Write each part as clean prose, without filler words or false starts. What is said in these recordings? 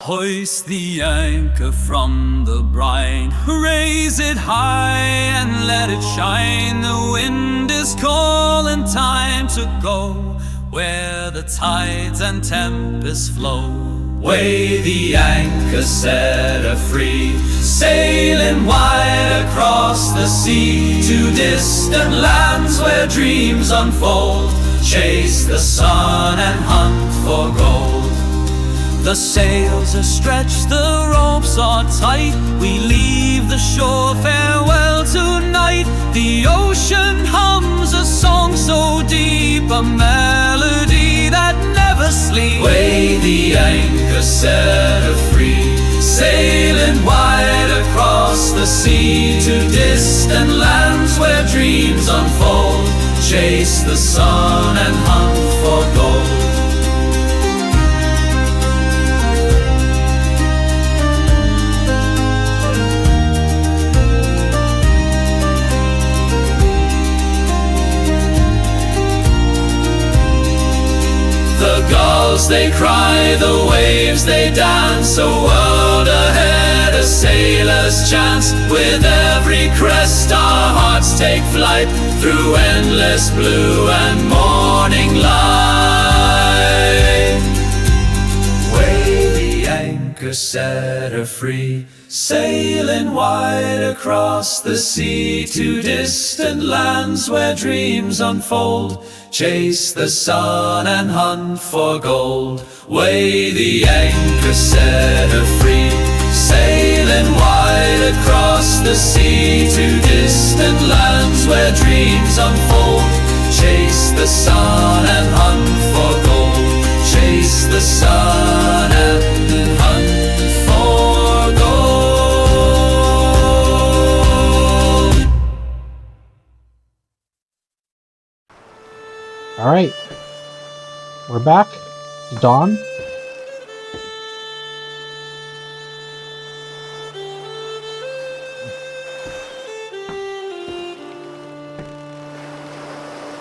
Hoist the anchor from the brine, raise it high and let it shine. The wind is calling, time to go where the tides and tempests flow. Weigh the anchor, set her free, sailing wide across the sea to distant lands where dreams unfold. Chase the sun and hunt for gold. The sails are stretched, the ropes are tight. We leave the shore, farewell tonight. The ocean hums a song so deep, a melody that never sleeps. Weigh the anchor, set her free, sailing wide across the sea to distant lands where dreams unfold. Chase the sun and hunt for gold. The gulls they cry, the waves they dance, a world ahead, a sailor's chance. With every crest our hearts take flight, through endless blue and morning light. Weigh the anchor, set her free, sailing wide across the sea to distant lands where dreams unfold. Chase the sun and hunt for gold. Weigh the anchor, set her free, sailing wide across the sea to distant lands where dreams unfold. Chase the sun and hunt for gold. Chase the sun and hunt for gold. Alright, we're back. It's dawn.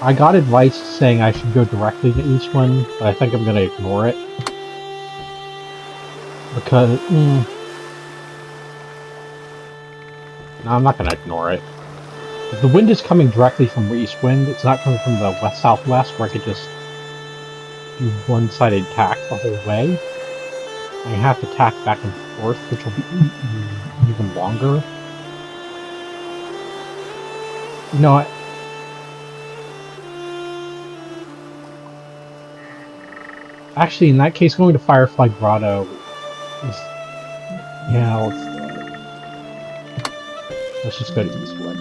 I got advice saying I should go directly to Aestrin, but I think I'm going to ignore it. Because, no, I'm not going to ignore it. If the wind is coming directly from east wind, it's not coming from the west-southwest where I could just do one-sided tack the whole way. I have to tack back and forth, which will be even longer. You know, actually, in that case, going to Firefly Grotto is... yeah, let's just go to Eastwood.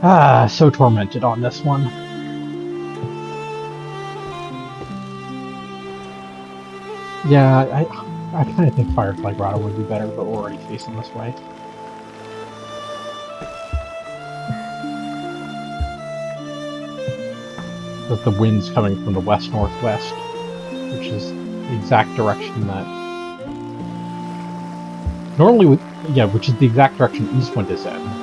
Ah, so tormented on this one. Yeah, I kind of think Firefly Grotto would be better, but we're already facing this way. But the wind's coming from the west-northwest, which is the exact direction that... normally, yeah, which is the exact direction east wind is in.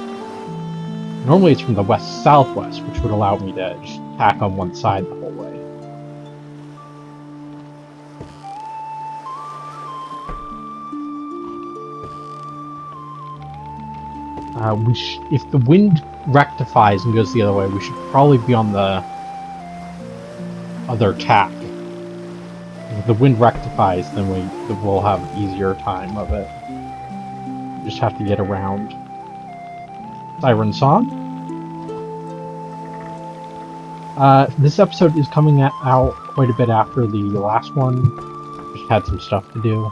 Normally it's from the west-southwest, which would allow me to just tack on one side the whole way. If the wind rectifies and goes the other way, we should probably be on the other tack. If the wind rectifies, then we'll have an easier time of it. Just have to get around. Siren Song. This episode is coming out quite a bit after the last one. Just had some stuff to do.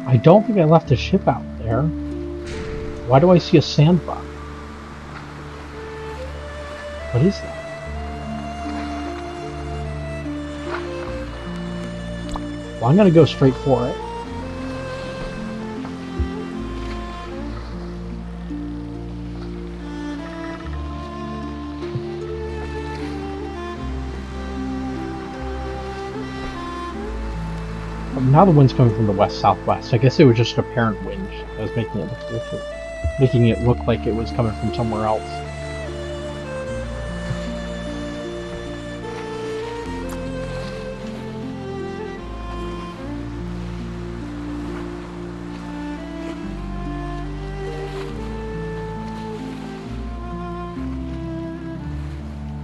I don't think I left a ship out there. Why do I see a sandbar? What is that? Well, I'm gonna go straight for it. Now the wind's coming from the west-southwest. I guess it was just a parent wind that was making it look like it was coming from somewhere else.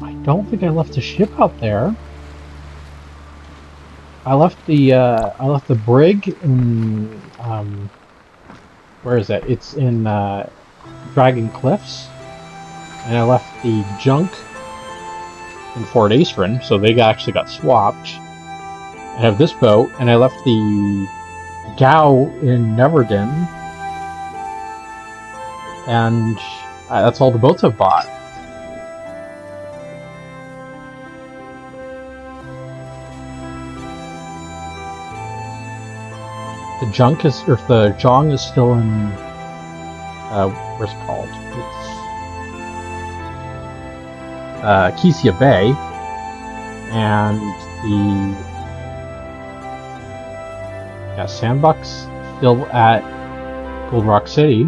I don't think I left a ship out there. I left the brig in where is that? It's in Dragon Cliffs, and I left the junk in Fort Aestrin, so they actually got swapped. I have this boat, and I left the Gao in Neverdin, and that's all the boats I've bought. The junk is, or the Zhong is still in, where's it called? It's Kesia Bay, and the Sandbox still at Gold Rock City.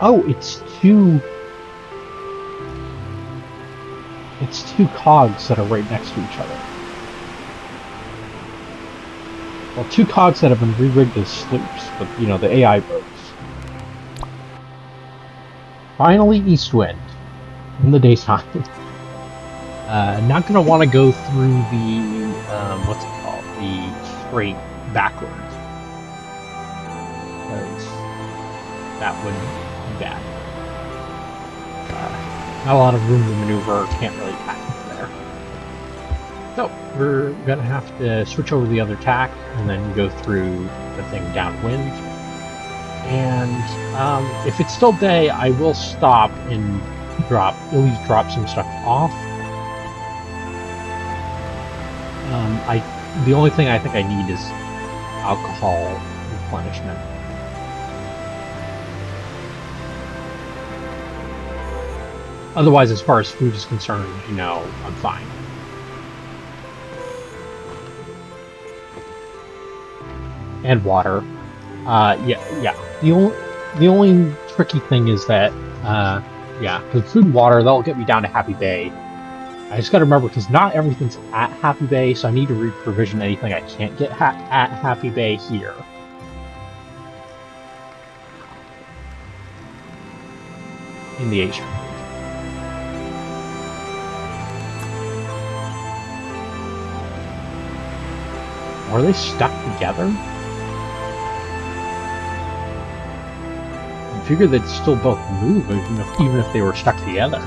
Oh, it's two cogs that are right next to each other. Well, two cogs that have been re-rigged as sloops, but you know, the AI boats. Finally, Eastwind in the daytime. Not gonna want to go through the what's it called? The strait backwards, because that would be bad. Not a lot of room to maneuver. Can't really tack there. So we're gonna have to switch over the other tack and then go through the thing downwind. And if it's still day, I will stop and at least drop some stuff off. The only thing I think I need is alcohol replenishment. Otherwise, as far as food is concerned, you know, I'm fine. And water. Yeah. The only tricky thing is that, because food and water, that'll get me down to Happy Bay. I just gotta remember, because not everything's at Happy Bay, so I need to re-provision anything I can't get at Happy Bay here. In the Aestrin. Are they stuck together? I figured they'd still both move, even if they were stuck together.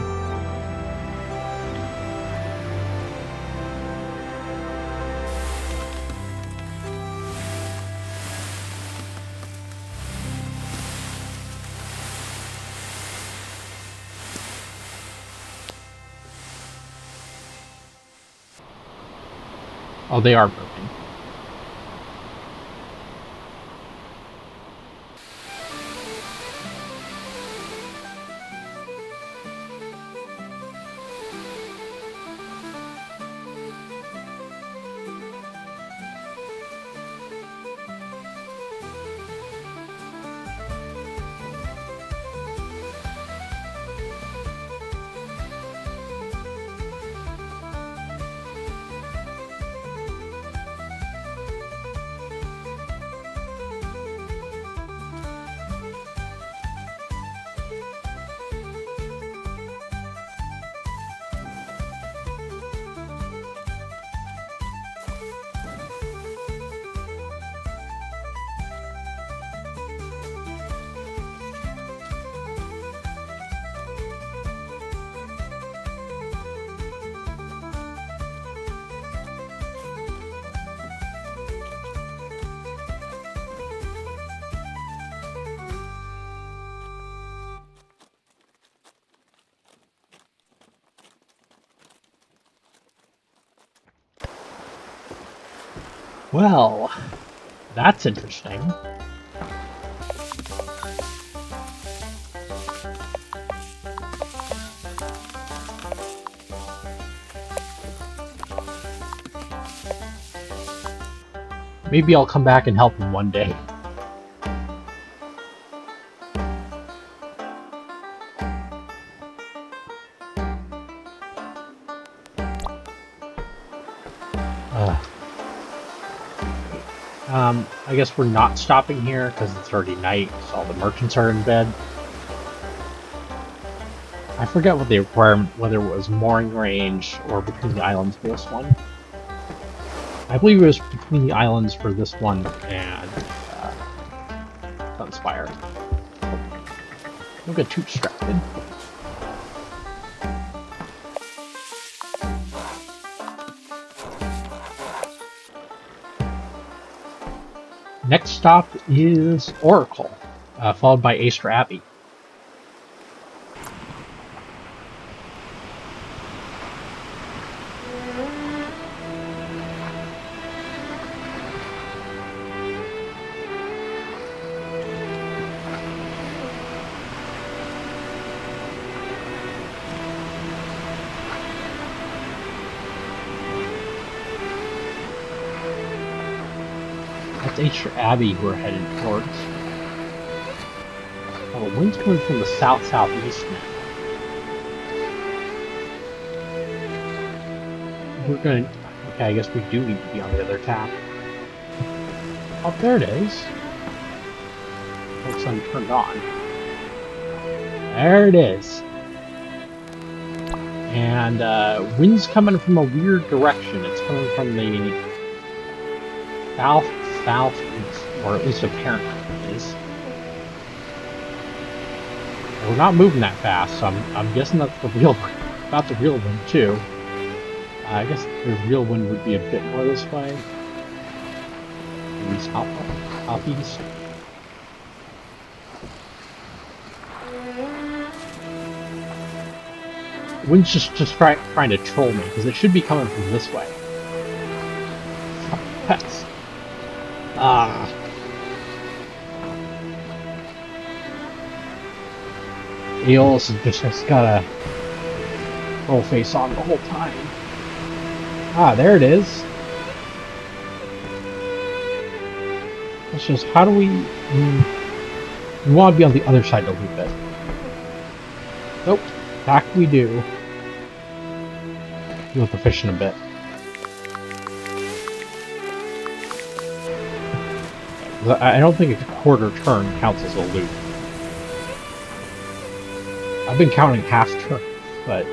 Oh, they are moving. Well, that's interesting. Maybe I'll come back and help him one day. I guess we're not stopping here because it's already night, so all the merchants are in bed. I forget what the requirement, whether it was mooring range or between the islands for this one. I believe it was between the islands for this one and Sunspire. Don't get too distracted. Next stop is Oracle, followed by Aestrin Abbey. That's Aestrin Abbey we're headed towards. Oh, the wind's coming from the south-southeast now. We're gonna... Okay, I guess we do need to be on the other tack. Oh, there it is. Looks unturned on. There it is. And wind's coming from a weird direction. It's coming from the southeast, or at least apparently it is. We're not moving that fast, so I'm guessing that's the real, about the real wind too. I guess the real wind would be a bit more this way. Maybe southeast. Wind's just trying to troll me, because it should be coming from this way. Pets. Ah. Eolus just got a roll face on the whole time. Ah, there it is. It's just, how do we... we want to be on the other side to loop it. Nope. Back we do. Deal with the fish in a bit. I don't think a quarter turn counts as a loop. I've been counting half turns, but...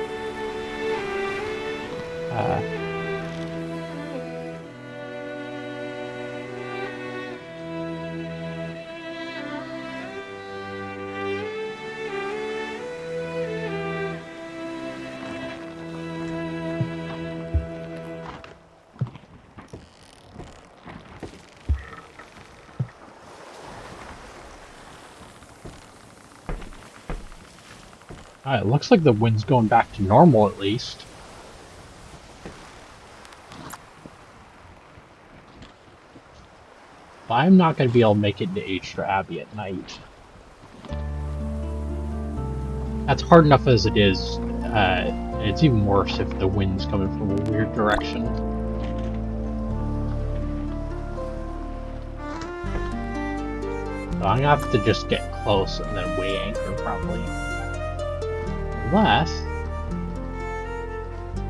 it looks like the wind's going back to normal at least. But I'm not going to be able to make it to Aestrin Abbey at night. That's hard enough as it is. It's even worse if the wind's coming from a weird direction. So I'm going to have to just get close and then weigh anchor probably. Unless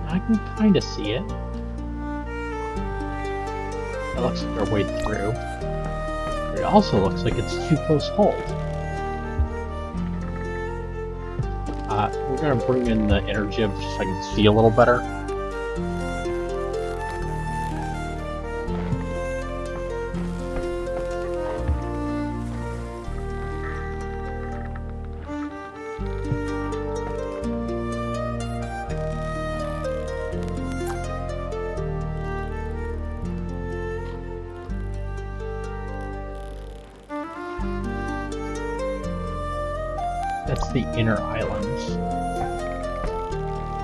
I can kind of see it. That looks like our way through. But it also looks like it's too close hold. We're gonna bring in the energy of just so I can see a little better. That's the inner islands.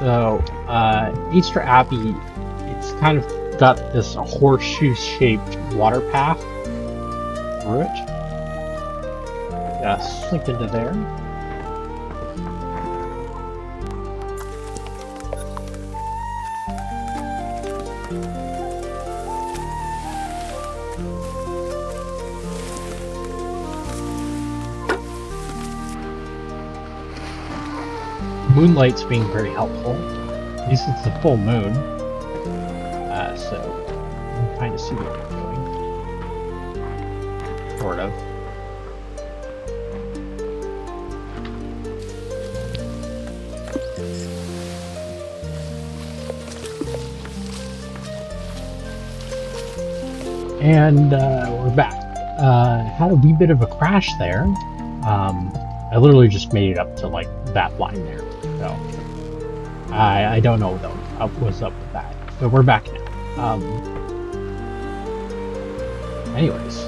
So, Aestrin Abbey, it's kind of got this horseshoe-shaped water path through it. Yeah, slink into there. moonlight's being very helpful. At least it's the full moon, so you can kind of see what we're doing. Sort of. And we're back. Had a wee bit of a crash there. I literally just made it up to like that line there, so I don't know what's up with that. But we're back now. Anyways,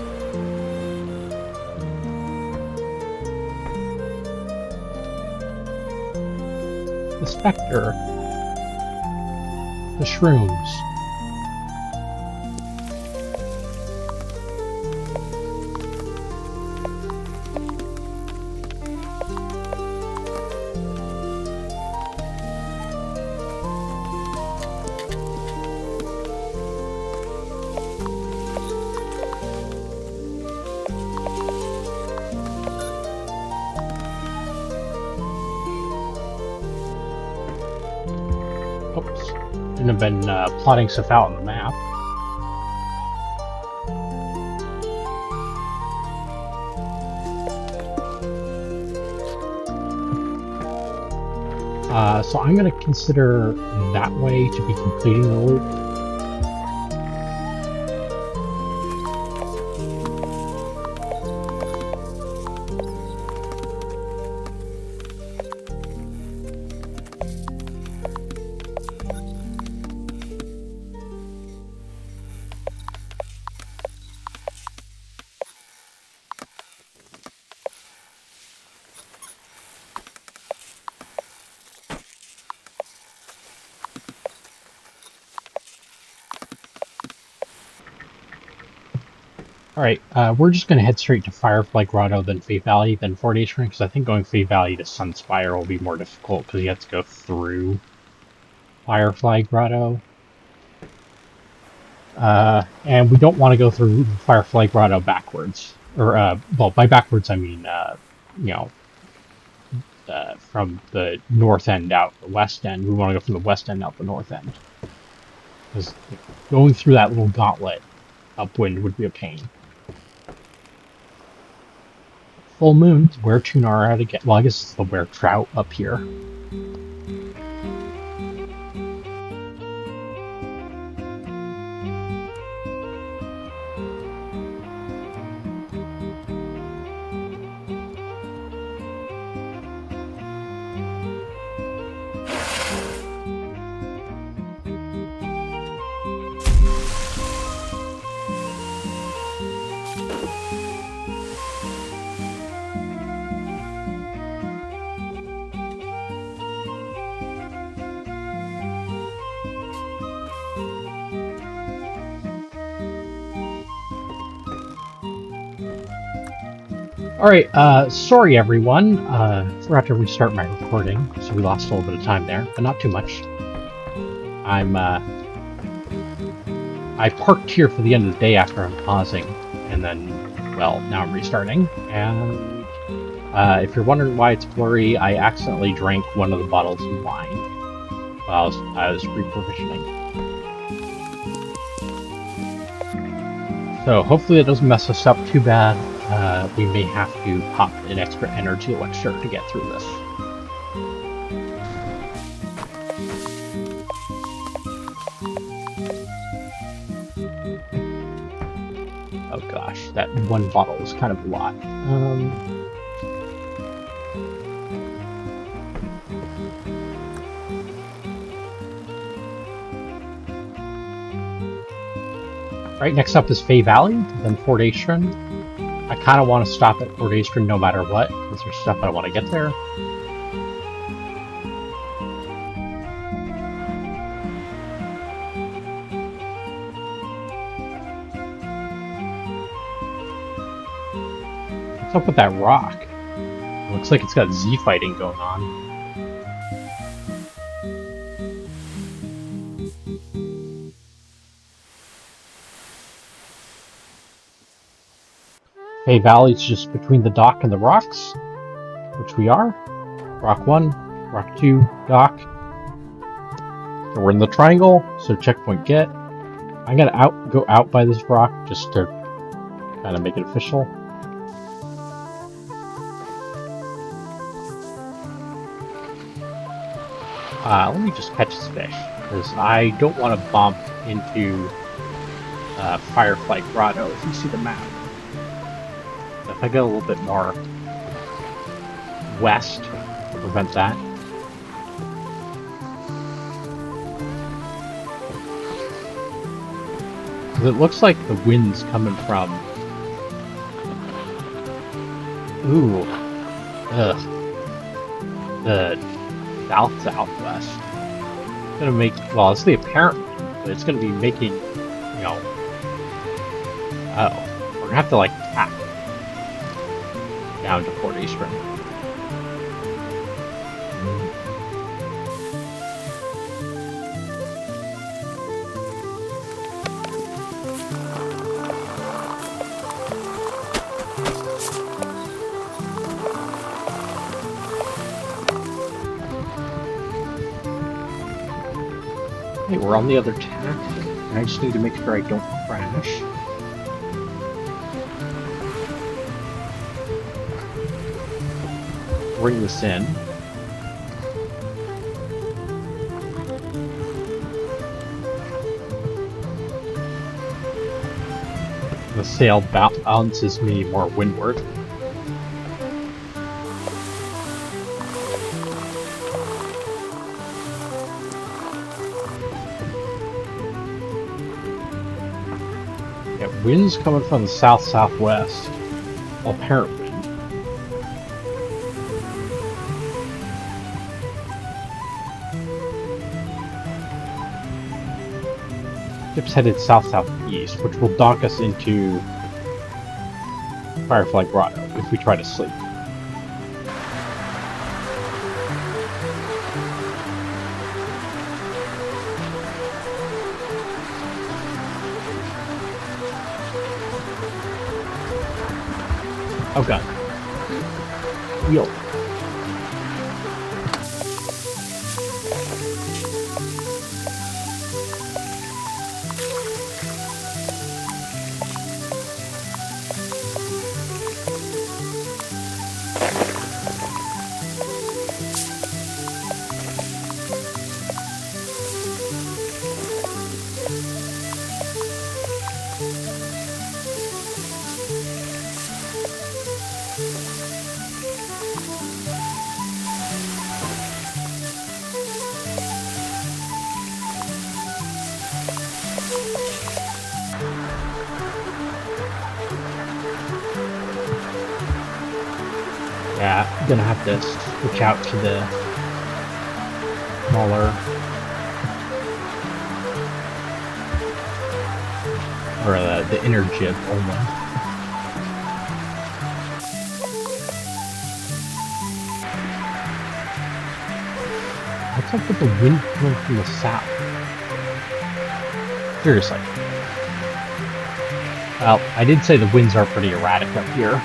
the specter, the shrooms. Oops, shouldn't have been plotting stuff out on the map. So I'm going to consider that way to be completing the loop. Alright, we're just going to head straight to Firefly Grotto, then Fae Valley, then Fort Aestrin, because I think going Fae Valley to Sunspire will be more difficult, because you have to go through Firefly Grotto. And we don't want to go through Firefly Grotto backwards. Or, well, by backwards I mean, you know, from the north end out the west end. We want to go from the west end out the north end. Because going through that little gauntlet upwind would be a pain. Full moon, where Tunara to get. Well, I guess it's the where trout up here. Alright, sorry everyone, forgot to restart my recording, so we lost a little bit of time there, but not too much. I parked here for the end of the day after I'm pausing, and then, well, now I'm restarting, and if you're wondering why it's blurry, I accidentally drank one of the bottles of wine while I was reprovisioning. So hopefully it doesn't mess us up too bad. We may have to pop an extra energy elixir to get through this. Oh gosh, that one bottle is kind of a lot. Right, next up is Fae Valley, then Fort Aestrin. I kind of want to stop at Fort Aestrin no matter what, because there's stuff I want to get there. What's up with that rock? It looks like it's got Z fighting going on. Fae Valley's just between the dock and the rocks, which we are. Rock 1, Rock 2, dock. So we're in the triangle, so checkpoint get. I'm gonna go out by this rock just to kind of make it official. Let me just catch this fish, because I don't want to bump into Firefly Grotto if you see the map. So if I go a little bit more west to prevent that. Because it looks like the wind's coming from... Ooh. Ugh. The south-southwest. It's gonna make... Well, it's the apparent wind, but it's gonna be making, you know... Oh. We're gonna have to, like, tack down to Port Aestrin. Okay, we're on the other tack. I just need to make sure I don't crash. Bring this in. The sail bounces me more windward. Yeah, wind's coming from the south-southwest. Apparent wind. Ship's headed south-southeast, which will dock us into Firefly Grotto if we try to sleep. Oh god. Wheel. Yeah, I'm gonna have to switch out to the smaller or the inner jib only. What's up with the wind coming from the south? Seriously. Well, I did say the winds are pretty erratic up here.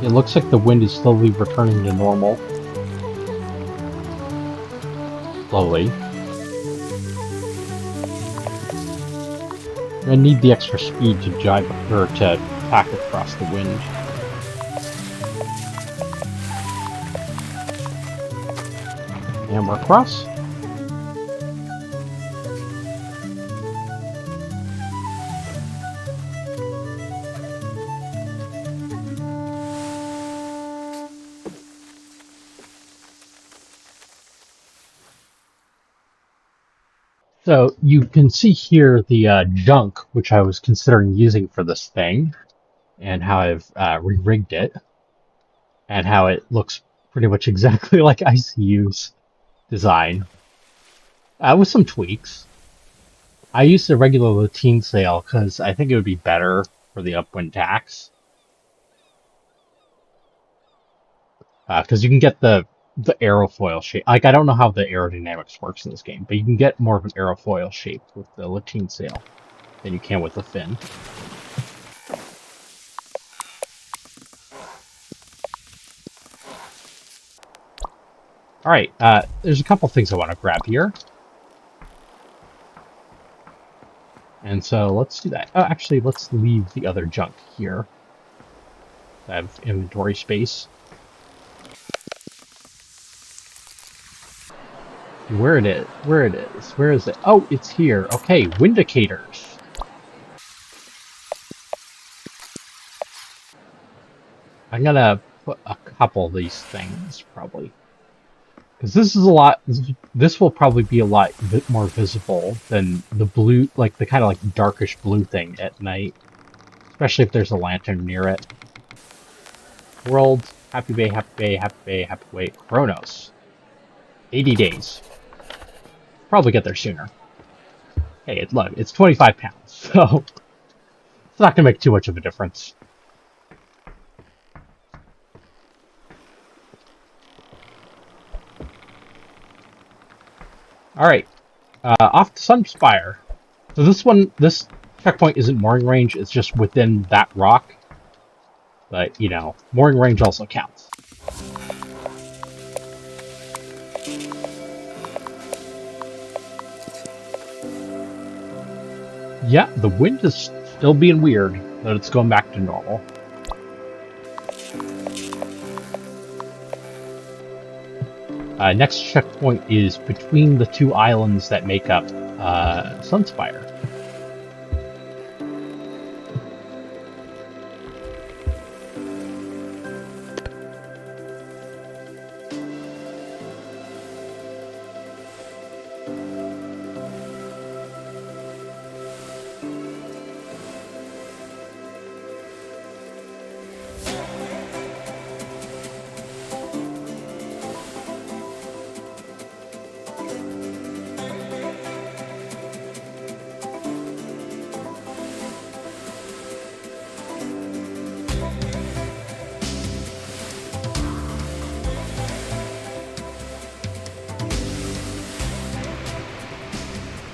It looks like the wind is slowly returning to normal. Slowly. I need the extra speed to jibe or to tack across the wind. And we're across. So you can see here the junk, which I was considering using for this thing, and how I've re-rigged it, and how it looks pretty much exactly like ICU's design, with some tweaks. I used the regular lateen sail because I think it would be better for the upwind tax. Because you can get the aerofoil shape. Like, I don't know how the aerodynamics works in this game, but you can get more of an aerofoil shape with the lateen sail than you can with the fin. All right, there's a couple things I want to grab here. And so let's do that. Actually, let's leave the other junk here. I have inventory space. Where it is? Where it is? Where is it? Oh, it's here. Okay, windicators. I'm gonna put a couple of these things probably, because this is a lot. This will probably be a lot more visible than the blue, like the kind of like darkish blue thing at night, especially if there's a lantern near it. World, happy bay, happy bay, happy bay, happy bay. Chronos, 80 days. Probably get there sooner. Hey, look, it's 25 pounds, so it's not gonna make too much of a difference. All right, off to Sunspire. So this checkpoint isn't mooring range, it's just within that rock. But, you know, mooring range also counts. Yeah, the wind is still being weird, but it's going back to normal. Next checkpoint is between the two islands that make up Sunspire.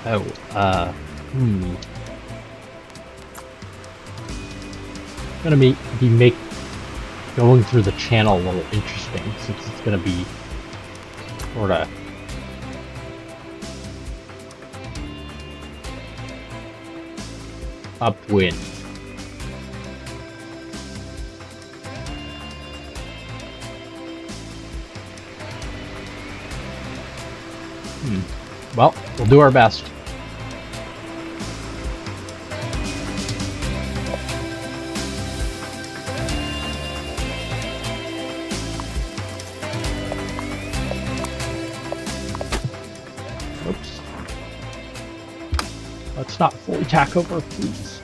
Oh, gonna be going through the channel a little interesting, since it's gonna be sorta upwind. Well, we'll do our best. Oops. Let's not fully tack over, please.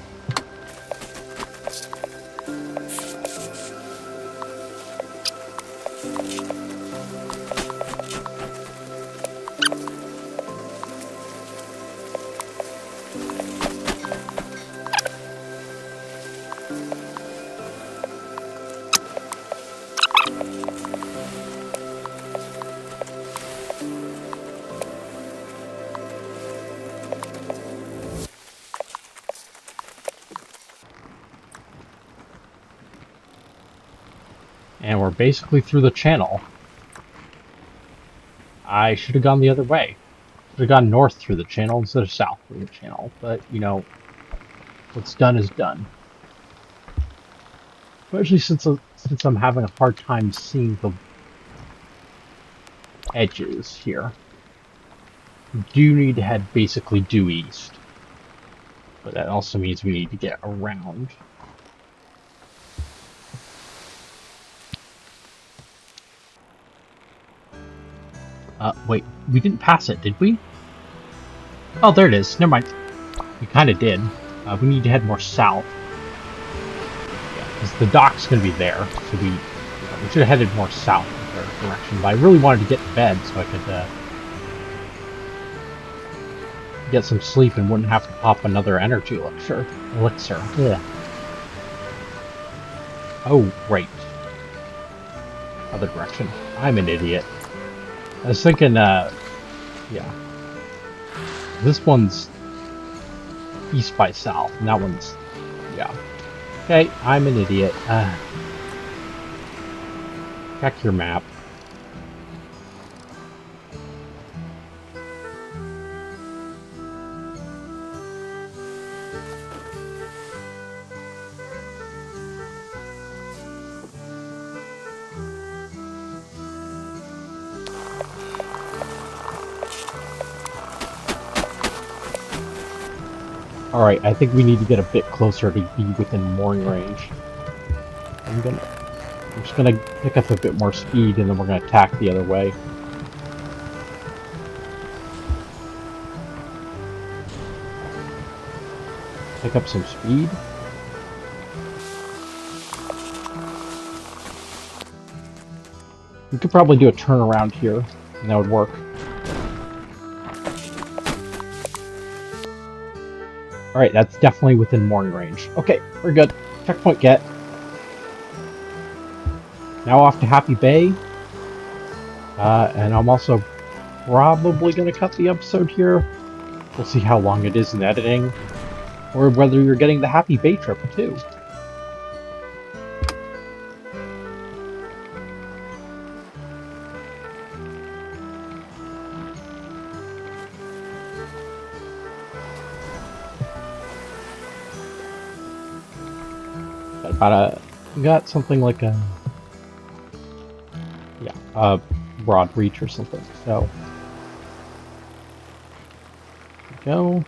And we're basically through the channel. I should have gone the other way. Should have gone north through the channel instead of south through the channel. But, you know, what's done is done. Especially since I'm having a hard time seeing the edges here. We do need to head basically due east. But that also means we need to get around. Wait, we didn't pass it, did we? Oh, there it is. Never mind. We kind of did. We need to head more south. Yeah, because the dock's going to be there. So we should have headed more south in their direction. But I really wanted to get to bed so I could get some sleep and wouldn't have to pop another energy elixir. Yeah. Oh, right. Other direction. I'm an idiot. I was thinking, yeah. This one's east by south, and that one's, yeah. Okay, I'm an idiot. Check your map. Alright, I think we need to get a bit closer to be within mooring range. I'm just gonna pick up a bit more speed and then we're gonna tack the other way. Pick up some speed. We could probably do a turnaround here, and that would work. Alright, that's definitely within mooring range. Okay, we're good. Checkpoint get. Now off to Happy Bay. And I'm also probably going to cut the episode here. We'll see how long it is in editing. Or whether you're getting the Happy Bay trip, too. Got something like a broad reach or something. So there we go.